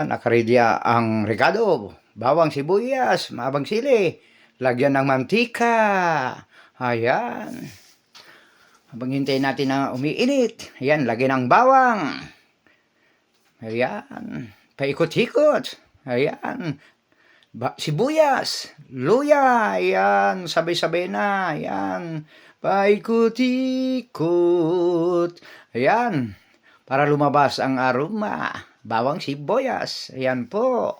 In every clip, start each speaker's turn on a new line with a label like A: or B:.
A: Nakaready ang rekado, bawang sibuyas, mahabang sili, lagyan ng mantika. Ayan. Habang hintayin natin na umiinit, ayan, lagyan ng bawang. Ayan, paikot-ikot. Ayan, sibuyas, luya, ayan, sabay-sabay na, ayan, paikot-ikot. Ayan, para lumabas ang aroma. Bawang sibuyas. Ayan po.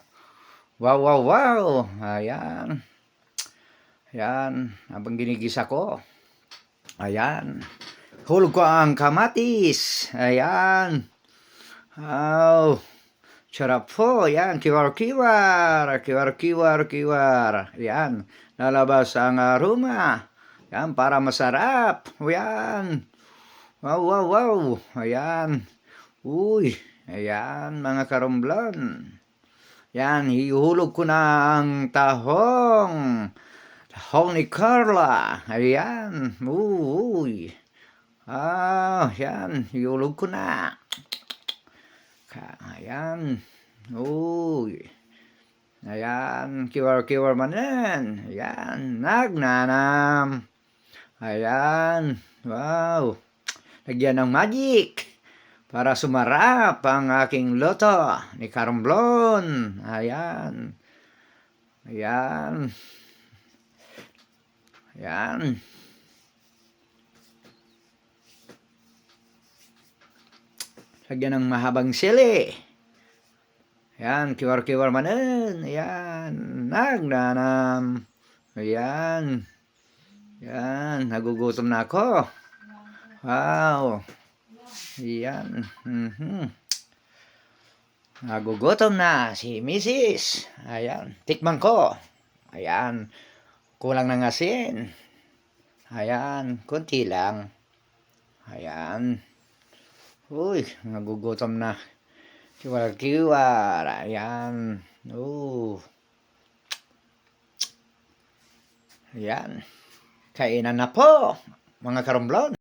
A: Wow, wow, wow. Ayan. Ayan. Habang ginigisa ko. Ayan. Hulog ko ang kamatis. Ayan. Wow. Sarap po. Ayan. Kiwar-kiwar. Kiwar-kiwar-kiwar. Ayan. Lalabas ang aroma. Ayan. Para masarap. Ayan. Wow, wow, wow. Ayan. Uy. Ayan, mga karomblon. Yan, ihulog ko na ang tahong. Tahong ni Carla. Ayan. Uy. Yan. Ihulog ko na. Ayan. Uy. Ayan. Kiwar-kiwar manen. Ayan. Nagnanam. Ayan. Wow. Lagyan ng magic. Para sumarap ang aking luto ni Karomblon. Ayan. Ayan. Ayan. Lagyan ng mahabang sili. Ayan, kiwar-kiwar manen. Ayan, nagnanam. Ayan. Ayan, nagugutom na ako. Wow. Ayan. Nagugutom na si Mrs. Ayan. Tikman ko. Ayan. Kulang ng asin. Ayan. Kunti lang. Ayan. Uy. Nagugutom na. Kiwar-kiwar. Ayan. Ayan. Kainan na po. Mga karomblon.